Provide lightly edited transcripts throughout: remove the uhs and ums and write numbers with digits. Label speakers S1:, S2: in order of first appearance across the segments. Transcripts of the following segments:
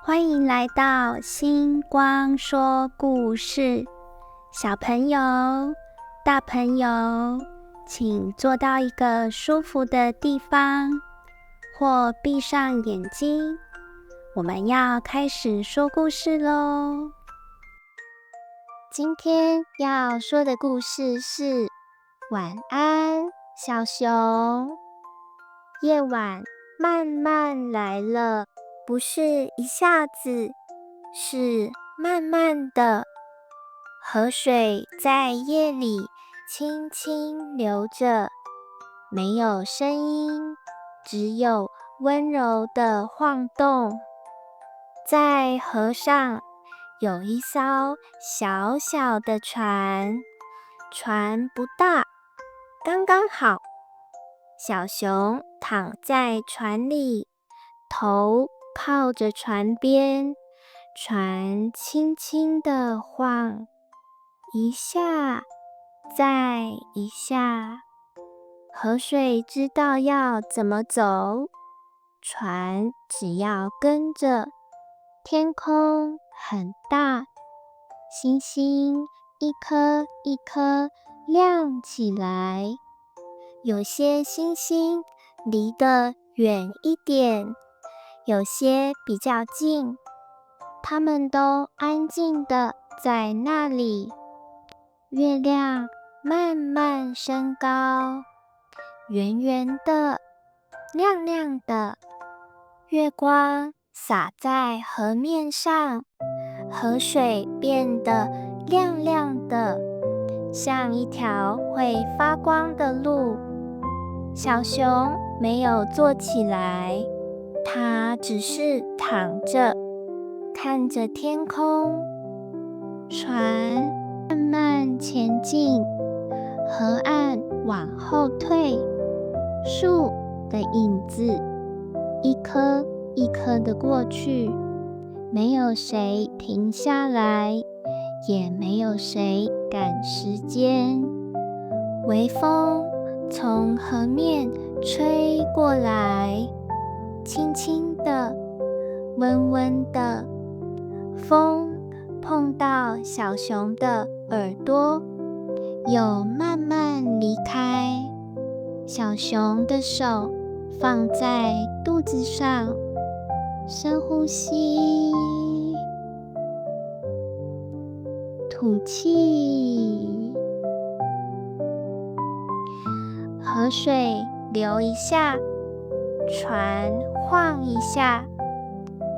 S1: 欢迎来到星光说故事。小朋友、大朋友，请坐到一个舒服的地方，或闭上眼睛。我们要开始说故事咯。
S2: 今天要说的故事是晚安，小熊。夜晚慢慢来了，不是一下子，是慢慢的。河水在夜里轻轻流着，没有声音，只有温柔的晃动。在河上有一艘小小的船，船不大，刚刚好。小熊躺在船里，头靠着船边，船轻轻地晃，一下，再一下。河水知道要怎么走，船只要跟着。天空很大，星星一颗一颗亮起来。有些星星离得远一点，有些比较近，它们都安静地在那里。月亮慢慢升高，圆圆的，亮亮的，月光洒在河面上，河水变得亮亮的，像一条会发光的路。小熊没有坐起来，它只是躺着，看着天空。船慢慢前进，河岸往后退，树的影子一颗一颗的过去，没有谁停下来，也没有谁赶时间。微风从河面吹过来，轻轻的，温温的。风碰到小熊的耳朵，又慢慢离开。小熊的手放在肚子上，深呼吸，吐气。河水流一下，船晃一下，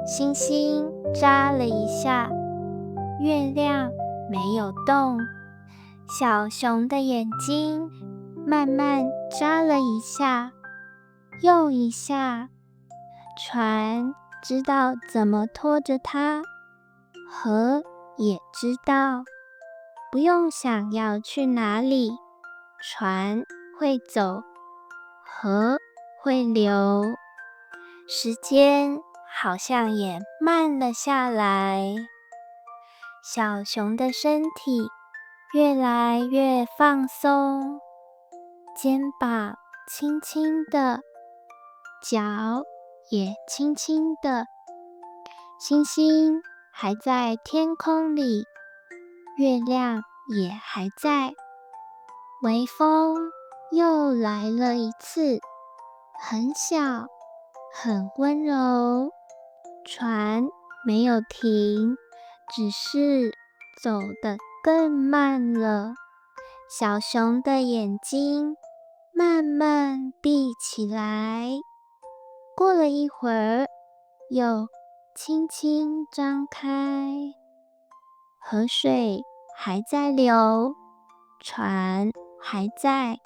S2: 星星眨了一下，月亮没有动。小熊的眼睛慢慢眨了一下，又一下。船知道怎么拖着它，河也知道，不用想要去哪里，船会走，河会流。时间好像也慢了下来，小熊的身体越来越放松，肩膀轻轻的，脚也轻轻的。星星还在天空里，月亮也还在。微风又来了一次，很小，很温柔。船没有停，只是走得更慢了。小熊的眼睛慢慢闭起来，过了一会儿，又轻轻张开。河水还在流，船还在。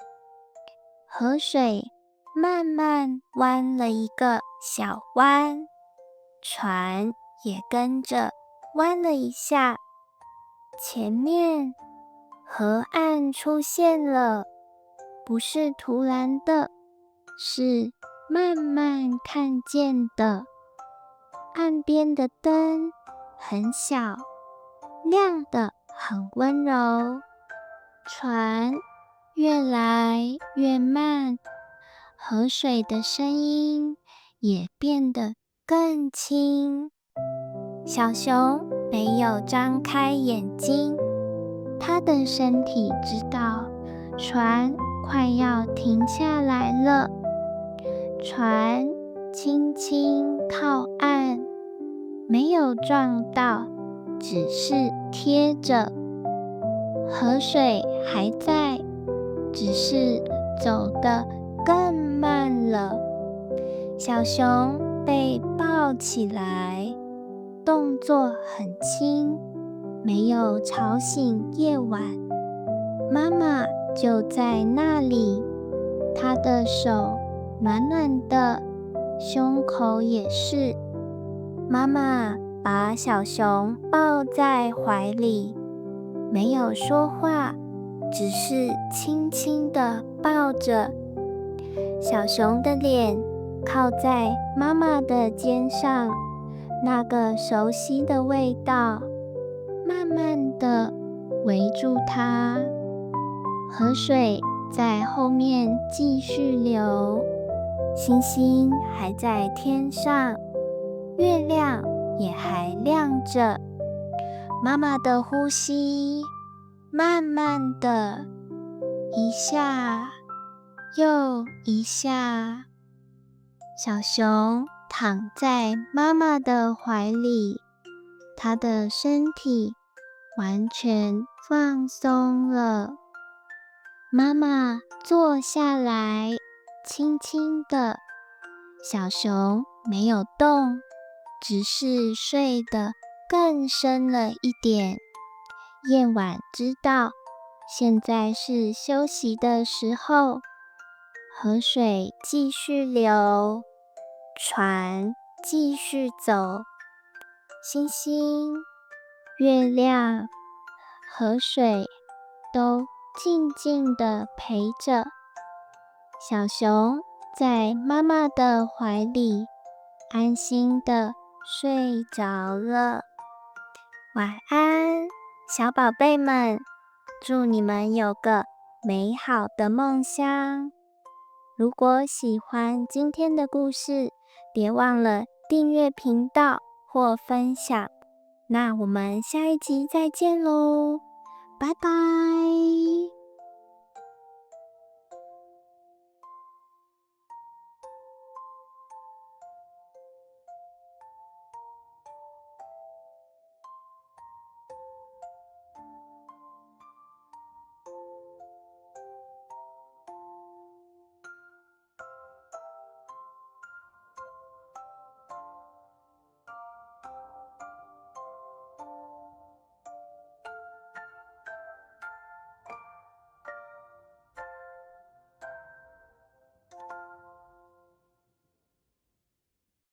S2: 河水慢慢弯了一个小弯，船也跟着弯了一下。前面河岸出现了，不是突然的，是慢慢看见的。岸边的灯很小，亮得很温柔。船越来越慢，河水的声音也变得更轻。小熊没有张开眼睛，它的身体知道船快要停下来了。船轻轻靠岸，没有撞到，只是贴着。河水还在，只是走得更慢了。小熊被抱起来，动作很轻，没有吵醒夜晚。妈妈就在那里，她的手暖暖的，胸口也是。妈妈把小熊抱在怀里，没有说话，只是轻轻地抱着。小熊的脸靠在妈妈的肩上，那个熟悉的味道慢慢地围住它。河水在后面继续流，星星还在天上，月亮也还亮着。妈妈的呼吸慢慢的，一下又一下。小熊躺在妈妈的怀里，它的身体完全放松了。妈妈坐下来，轻轻的，小熊没有动，只是睡得更深了一点。夜晚知道，现在是休息的时候。河水继续流，船继续走，星星、月亮、河水都静静地陪着。小熊在妈妈的怀里安心地睡着了。晚安，小宝贝们，祝你们有个美好的梦乡。如果喜欢今天的故事，别忘了订阅频道或分享。那我们下一集再见喽，拜拜。